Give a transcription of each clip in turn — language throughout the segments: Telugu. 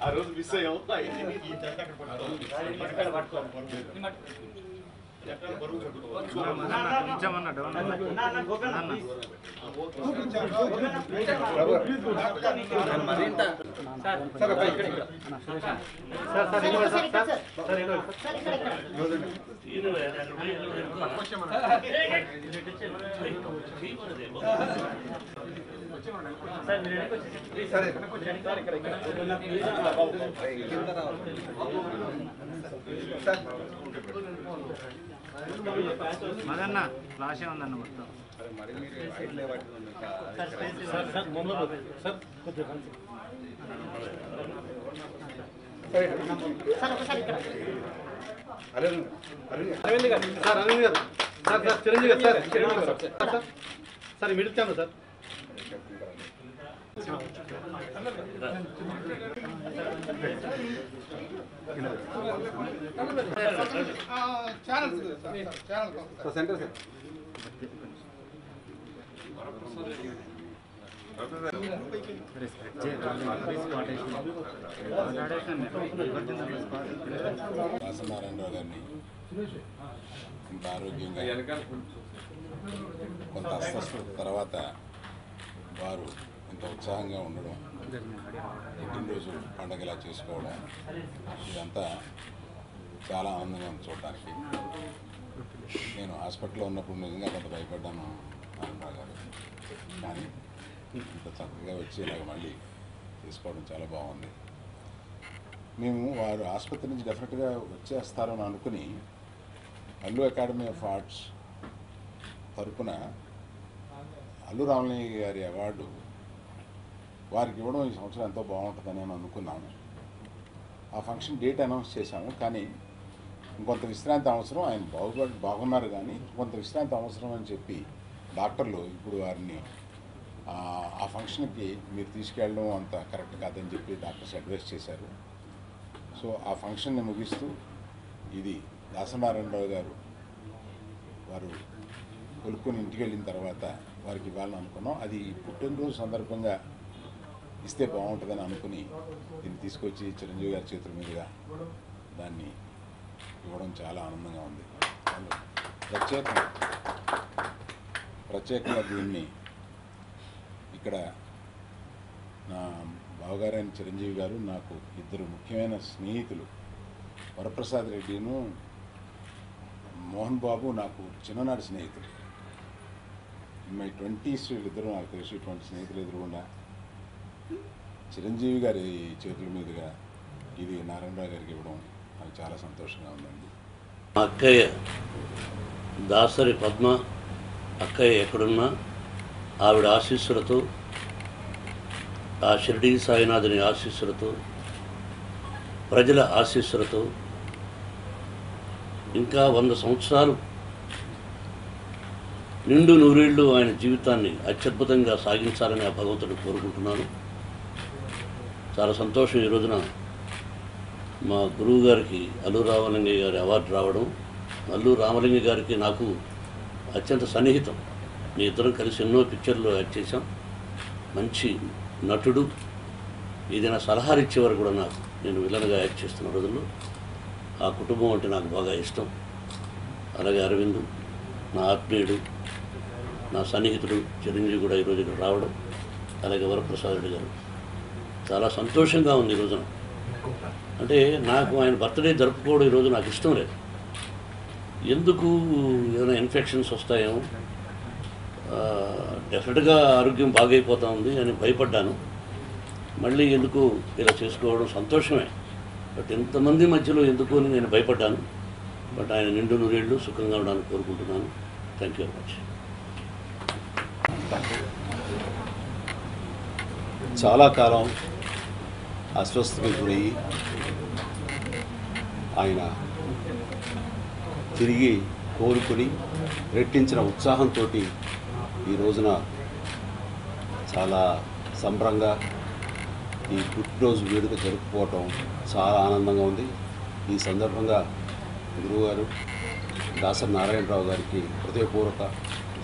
ఆ రోజు మిస్ అయ్యాం. మదన్న లాషే ఉందన్న మొత్తం. అరవింద్ గారు సార్, అరవింద్ గారు సార్, సార్ చిరంజీవి గారు సార్, చిరంజీవి గారు సార్ మిడుతాను సార్. సెంటర్ సార్ దాసనారాయణరావు గారిని ఇంత ఆరోగ్యంగా కొంత అస్వస్థత తర్వాత వారు ఇంత ఉత్సాహంగా ఉండడం, పుట్టినరోజు పండగలా చేసుకోవడం, ఇదంతా చాలా ఆనందంగా ఉంది చూడటానికి. నేను హాస్పిటల్లో ఉన్నప్పుడు నిజంగా కొంత భయపడ్డాను నారాయణరావు గారు, కానీ ఇంత చక్కగా వచ్చి ఇలాగ మళ్ళీ తీసుకోవడం చాలా బాగుంది. మేము వారు ఆసుపత్రి నుంచి డెఫినెట్గా వచ్చేస్తారని అనుకుని అల్లు అకాడమీ ఆఫ్ ఆర్ట్స్ తరపున అల్లు రామలింగ గారి అవార్డు వారికి ఇవ్వడం ఈ సంవత్సరం ఎంతో బాగుంటుందని నేను అనుకున్నాను. ఆ ఫంక్షన్ డేట్ అనౌన్స్ చేశాము, కానీ ఇంకొంత విశ్రాంతి అవసరం, ఆయన బాగున్నారు కానీ కొంత విశ్రాంతి అవసరం అని చెప్పి డాక్టర్లు ఇప్పుడు వారిని ఆ ఫంక్షన్కి మీరు తీసుకెళ్ళడం అంత కరెక్ట్ కాదని చెప్పి డాక్టర్స్ అడ్వైస్ చేశారు. సో ఆ ఫంక్షన్ని ముగిస్తూ ఇది దాసనారాయణరావు గారు వారు కొలుక్కొని ఇంటికి వెళ్ళిన తర్వాత వారికి ఇవ్వాలని అనుకున్నాం. అది పుట్టినరోజు సందర్భంగా ఇస్తే బాగుంటుందని అనుకుని దీన్ని తీసుకొచ్చి చిరంజీవి గారి చేతుల మీదుగా దాన్ని ఇవ్వడం చాలా ఆనందంగా ఉంది. ప్రత్యేకంగా దీన్ని ఇక్కడ నా బావగారైన చిరంజీవి గారు, నాకు ఇద్దరు ముఖ్యమైన స్నేహితులు వరప్రసాద్ రెడ్డిను మోహన్ బాబు నాకు చిన్ననాటి స్నేహితులు. మై 20s వీళ్ళిద్దరూ నాకు తెలిసి 20 స్నేహితులు ఎదురుగుండా చిరంజీవి గారి చేతుల మీదుగా ఇది నారాయణరావు గారికి ఇవ్వడం నాకు చాలా సంతోషంగా ఉందండి. అక్కయ్య దాసరి పద్మ అక్కయ్య ఎక్కడున్నా ఆవిడ ఆశీస్సులతో, ఆ షిరిడీ సాయినాథుని ఆశీస్సులతో, ప్రజల ఆశీస్సులతో ఇంకా 100 సంవత్సరాలు నిండు నూరేళ్లు ఆయన జీవితాన్ని అత్యద్భుతంగా సాగించాలని ఆ భగవంతుడు కోరుకుంటున్నాను. చాలా సంతోషం ఈ రోజున మా గురువు గారికి అల్లు రామలింగ గారి అవార్డు రావడం. అల్లు రామలింగ గారికి నాకు అత్యంత సన్నిహితం. మీ ఇద్దరం కలిసి ఎన్నో పిక్చర్లు యాక్ట్ చేశాం. మంచి నటుడు, ఏదైనా సలహాలు ఇచ్చేవారు కూడా నాకు. నేను విలన్గా యాక్ట్ చేస్తున్న రోజుల్లో ఆ కుటుంబం అంటే నాకు బాగా ఇష్టం. అలాగే అరవింద్ నా ఆత్మీయుడు, నా సన్నిహితుడు చిరంజీవి కూడా ఈరోజు ఇక్కడ రావడం, అలాగే వరప్రసాద్ రెడ్డి గారు, చాలా సంతోషంగా ఉంది ఈ రోజున. అంటే నాకు ఆయన బర్త్డే జరుపుకోవడం ఈరోజు నాకు ఇష్టం లేదు. ఎందుకు ఏదైనా ఇన్ఫెక్షన్స్ వస్తాయేమో, డెఫినెట్గా ఆరోగ్యం బాగైపోతూ ఉంది అని భయపడ్డాను. మళ్ళీ ఎందుకు ఇలా చేసుకోవడం సంతోషమే, బట్ ఇంతమంది మధ్యలో ఎందుకు అని నేను భయపడ్డాను. బట్ ఆయన నిండు నూరేళ్ళు సుఖంగా ఉండాలని కోరుకుంటున్నాను. Thank you very much. చాలా కాలం అస్వస్థతకు గురయ్యి ఆయన తిరిగి కోలుకొని రెట్టించిన ఉత్సాహంతో ఈ రోజున చాలా సంబరంగా ఈ పుట్టినరోజు వేడుక జరుపుకోవటం చాలా ఆనందంగా ఉంది. ఈ సందర్భంగా గురువుగారు దాసరి నారాయణరావు గారికి హృదయపూర్వక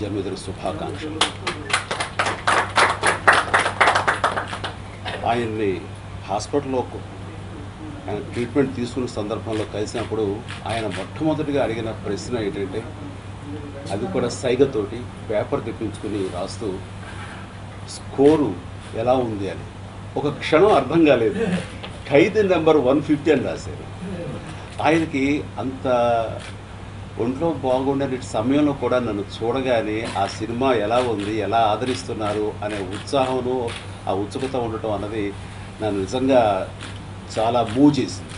జన్మదిన శుభాకాంక్షలు. ఆయన్ని హాస్పిటల్లో ఆయన ట్రీట్మెంట్ తీసుకున్న సందర్భంలో కలిసినప్పుడు ఆయన మొట్టమొదటిగా అడిగిన ప్రశ్న ఏంటంటే, అది కూడా సైగతోటి పేపర్ తెప్పించుకుని రాస్తూ స్కోరు ఎలా ఉంది అని. ఒక క్షణం అర్థం కాలేదు. ఖైదీ నెంబర్ 150 అని రాశారు. ఆయనకి అంత ఒంట్లో బాగుండే సమయంలో కూడా నన్ను చూడగానే ఆ సినిమా ఎలా ఉంది, ఎలా ఆదరిస్తున్నారు అనే ఉత్సాహంలో ఆ ఉత్సుకత ఉండటం అన్నది నన్ను నిజంగా చాలా మూవ్ చేసింది.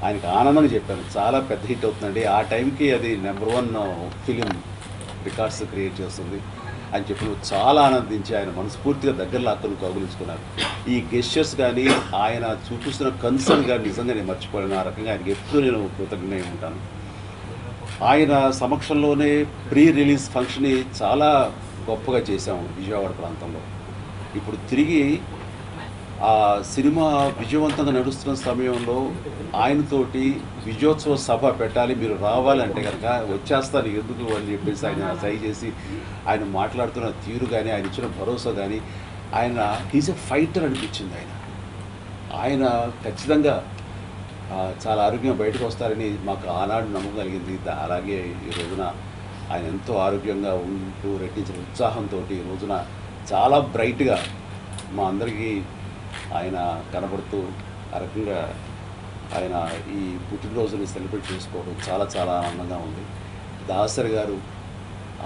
ఆయనకు ఆనందంగా చెప్పాను, చాలా పెద్ద హిట్ అవుతుందండి, ఆ టైంకి అది నెంబర్ 1 ఫిలిం రికార్డ్స్ క్రియేట్ చేస్తుంది అని చెప్పి చాలా ఆనందించి ఆయన మనస్ఫూర్తిగా దగ్గర లాక్కుని కౌగులించుకున్నారు. ఈ గెస్చర్స్ కానీ ఆయన చూపిస్తున్న కన్సర్న్ కానీ నిజంగా నేను మర్చిపోలేను. ఆ రకంగా ఆయనకి ఎప్పుడు నేను కృతజ్ఞుడై ఉంటాను. ఆయన సమక్షంలోనే ప్రీ రిలీజ్ ఫంక్షన్ని చాలా గొప్పగా చేశాము విజయవాడ ప్రాంతంలో. ఇప్పుడు తిరిగి ఆ సినిమా విజయవంతంగా నడుస్తున్న సమయంలో ఆయనతోటి విజయోత్సవ సభ పెట్టాలి, మీరు రావాలంటే కనుక వచ్చేస్తాను ఎందుకు అని చెప్పేసి ఆయన సై చేసి ఆయన మాట్లాడుతున్న తీరు కానీ ఆయన ఇచ్చిన భరోసా కానీ ఆయన హీజ్ ఎ ఫైటర్ అనిపించింది. ఆయన ఖచ్చితంగా చాలా ఆరోగ్యంగా బయటకు వస్తారని మాకు ఆనాడు నమ్మకం కలిగింది. అలాగే ఈ రోజున ఆయన ఎంతో ఆరోగ్యంగా ఉంటూ రెట్టించిన ఉత్సాహంతో ఈ రోజున చాలా బ్రైట్గా మా అందరికీ ఆయన కనబడుతూ ఆ రకంగా ఆయన ఈ పుట్టినరోజుని సెలబ్రేట్ చేసుకోవడం చాలా చాలా ఆనందంగా ఉంది. దాసరి గారు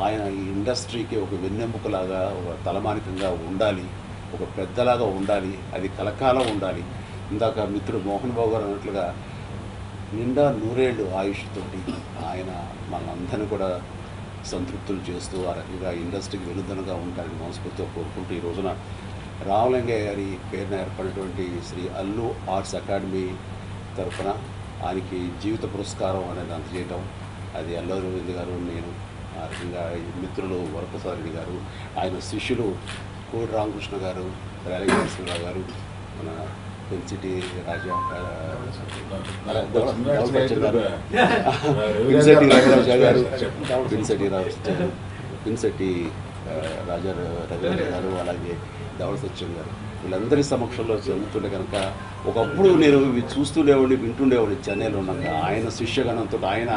ఆయన ఈ ఇండస్ట్రీకి ఒక వెన్నెముకలాగా, ఒక తలమానికంగా ఉండాలి, ఒక పెద్దలాగా ఉండాలి, అది కలకాలం ఉండాలి. ఇందాక మిత్రుడు మోహన్ బాబు గారు అన్నట్లుగా నిండా నూరేళ్ళు ఆయుష్తోటి ఆయన మనందరినీ కూడా సంతృప్తులు చేస్తూ ఆ రకంగా ఇండస్ట్రీకి వెలుదనగా ఉంటారని మనస్ఫూర్తిగా కోరుకుంటూ ఈ రోజున రామలింగయ్య గారి పేరున ఏర్పడినటువంటి శ్రీ అల్లు ఆర్ట్స్ అకాడమీ తరఫున ఆయనకి జీవిత పురస్కారం అనేది అందజేయటం, అది అల్లు అరవింద్ గారు, నేను, ఆ రకంగా మిత్రులు వరప్రసాద్ రెడ్డి గారు, ఆయన శిష్యులు కోడి రామకృష్ణ గారు, రేలగేశ్వరరావు గారు, మన పెన్సిటీ రాజా పిన్సెట్టి రాజా గారు, పిన్సెట్టి రాజా రవీంద్ర గారు, అలాగే ధవళ సత్యం గారు, వీళ్ళందరి సమక్షంలో చదువుతుండే కనుక ఒకప్పుడు నేను ఇవి చూస్తుండేవాడిని, వింటుండేవాడిని చెన్నైలో ఉన్నాక. ఆయన శిష్యగణంతో ఆయన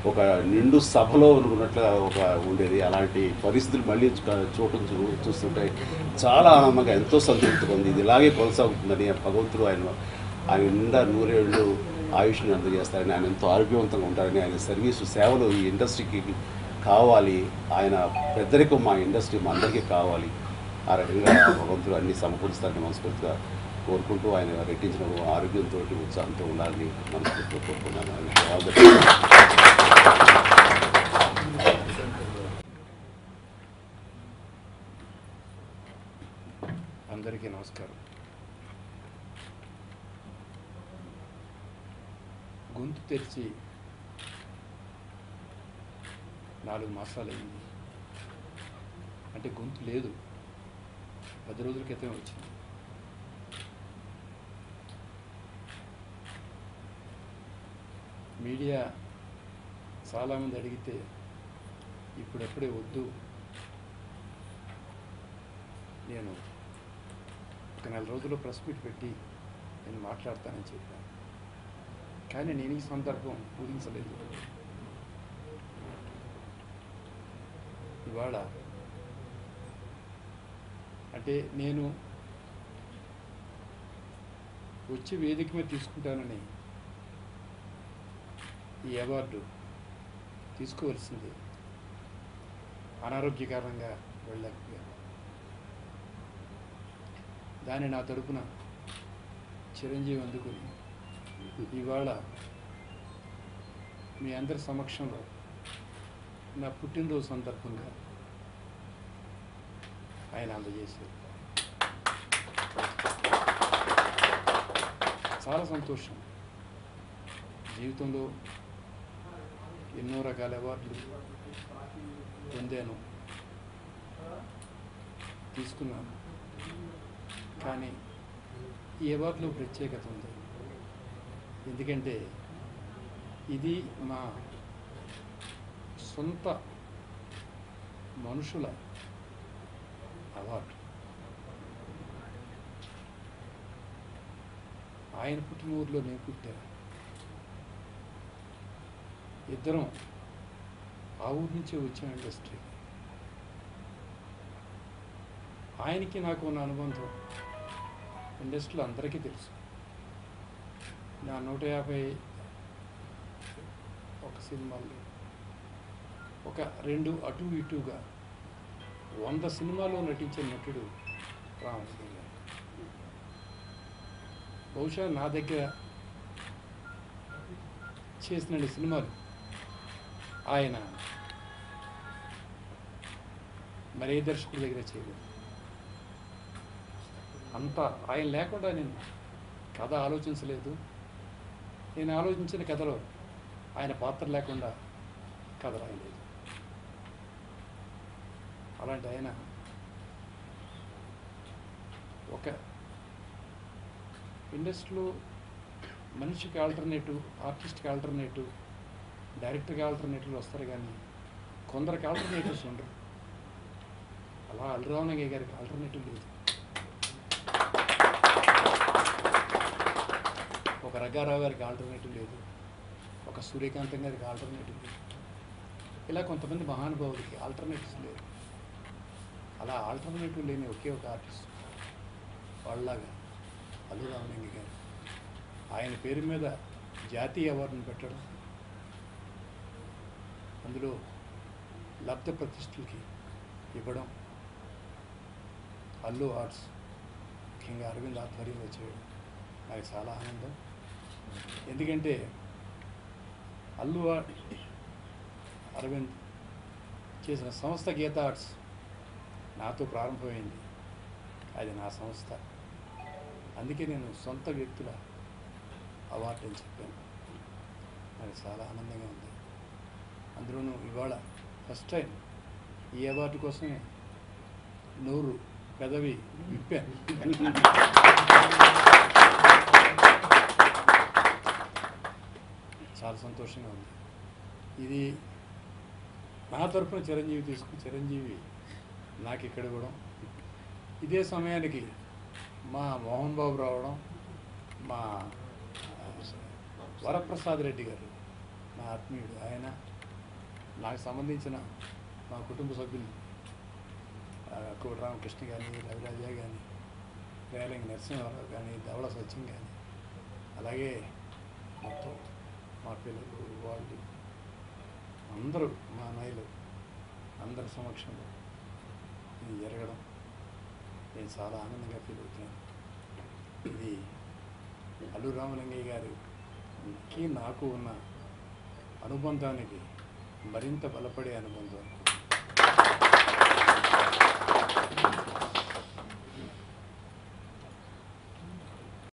ఒక నిండు సభలో ఉన్నట్లుగా ఒక ఉండేది. అలాంటి పరిస్థితులు మళ్ళీ చూస్తుంటే చాలా ఆనందంగా, ఎంతో సంతృప్తిగా ఉంది. ఇది ఇలాగే కొనసాగుతుందని భగవంతుడు ఆయన నిండా నూరేళ్ళు ఆయుష్ని అందజేస్తారని, ఆయన ఎంతో ఆరోగ్యవంతంగా ఉంటారని, ఆయన సర్వీసు సేవలు ఈ ఇండస్ట్రీకి కావాలి, ఆయన పెద్దరికం మా ఇండస్ట్రీ మా అందరికీ కావాలి. ఆ రకంగా భగవంతుడు అన్ని సమకూరుస్తారని మనస్ఫూర్తిగా కోరుకుంటూ ఆయన రెట్టించిన ఆరోగ్యంతో ఉత్సాహంతో ఉండాలని మనస్ఫూర్తిగా కోరుకున్నాను. అందరికీ నమస్కారం. గొంతు తెరిచి 4 మాసాలు అయింది. అంటే గొంతు లేదు, 10 రోజుల క్రితమే వచ్చింది. మీడియా చాలామంది అడిగితే ఇప్పుడెప్పుడే వద్దు, నేను ఒక నెల రోజుల్లో ప్రెస్ మీట్ పెట్టి నేను మాట్లాడతానని చెప్పాను. కానీ నేను ఈ సందర్భం ఊహించలేదు. ఇవాళ అంటే నేను వచ్చి వేదిక మీద తీసుకుంటానని ఈ అవార్డు తీసుకోవాల్సింది అనారోగ్య కారణంగా వెళ్ళలేకపోయాను. దాన్ని నా తరపున చిరంజీవి అందుకుని ఇవాళ మీ అందరి సమక్షంలో నా పుట్టినరోజు సందర్భంగా ఆయన అందజేశారు. చాలా సంతోషం. జీవితంలో ఎన్నో రకాల అవార్డులు పొందాను, తీసుకున్నాను. కానీ ఈ అవార్డులో ప్రత్యేకత ఉంది. ఎందుకంటే ఇది మా సొంత మనుషుల అవార్డు. ఆయన పుట్టిన ఊరిలో నేను పుట్టాను. ఇద్దరం ఆ ఊరి నుంచే వచ్చాం ఇండస్ట్రీ. ఆయనకి నాకు ఉన్న అనుబంధం ఇండస్ట్రీలో అందరికీ తెలుసు. నా 151 సినిమాలు, ఒక 2 అటు ఇటుగా 100 సినిమాల్లో నటించిన నటుడు రామకృష్ణ గారు. బహుశా నా దగ్గర చేసిన సినిమాలు ఆయన మరే దర్శకుడి దగ్గర చేయలేదు. అంతా ఆయన లేకుండా నేను కథ ఆలోచించలేదు. నేను ఆలోచించిన కథలో ఆయన పాత్ర లేకుండా కథ రాయలేదు. అలాంటి ఆయన ఒక ఇండస్ట్రీలో మనిషికి ఆల్టర్నేటివ్, ఆర్టిస్ట్కి ఆల్టర్నేటివ్, డైరెక్టర్కి ఆల్టర్నేటివ్లు వస్తారు, కానీ కొందరికి ఆల్టర్నేటివ్స్ ఉండరు. అలా అల్లురామలింగయ్య గారికి ఆల్టర్నేటివ్ లేదు. ఒక రంగారావు గారికి ఆల్టర్నేటివ్ లేదు, ఒక సూర్యకాంతం గారికి ఆల్టర్నేటివ్ లేదు. ఇలా కొంతమంది మహానుభావులకి ఆల్టర్నేటివ్స్ లేవు. అలా ఆల్టర్నేటివ్ లేని ఒకే ఒక ఆర్టిస్ట్ వాళ్ళలాగా అల్లురామలింగయ్య గారు. ఆయన పేరు మీద జాతీయ అవార్డును పెట్టడం, అందులో లబ్ధ ప్రతిష్ఠలకి ఇవ్వడం, అల్లు ఆర్ట్స్ ముఖ్యంగా అరవింద్ ఆధ్వర్యంలో చేయడం నాకు చాలా ఆనందం. ఎందుకంటే అల్లు అరవింద్ చేసిన సంస్థ గీత ఆర్ట్స్ నాతో ప్రారంభమైంది. అది నా సంస్థ. అందుకే నేను సొంత వ్యక్తుల అవార్డు అని చెప్పాను. నాకు చాలా ఆనందంగా ఉంది. అందులోనూ ఇవాళ ఫస్ట్ టైం ఈ అవార్డు కోసమే నోరు పెదవి విప్పాను. చాలా సంతోషంగా ఉంది. ఇది నా తరఫున చిరంజీవి నాకు ఇక్కడ ఇవ్వడం, ఇదే సమయానికి మా మోహన్ బాబు రావడం, మా వరప్రసాద్ రెడ్డి గారు నా ఆత్మీయుడు, ఆయన నాకు సంబంధించిన మా కుటుంబ సభ్యులు కోటి రామకృష్ణ కానీ, రవిరాజా కానీ, రేలంగి నరసింహారావు కానీ, ధవళ సత్యం కానీ, అలాగే మొత్తం మా పిల్లలు వాళ్ళు అందరూ, మా నాయలు అందరి సమక్షంలో ఇది జరగడం నేను చాలా ఆనందంగా ఫీల్ అవుతున్నాను. ఇది అల్లు రామలింగయ్య గారికి నాకు ఉన్న అనుబంధానికి మరింత బలపడే అనుబంధం.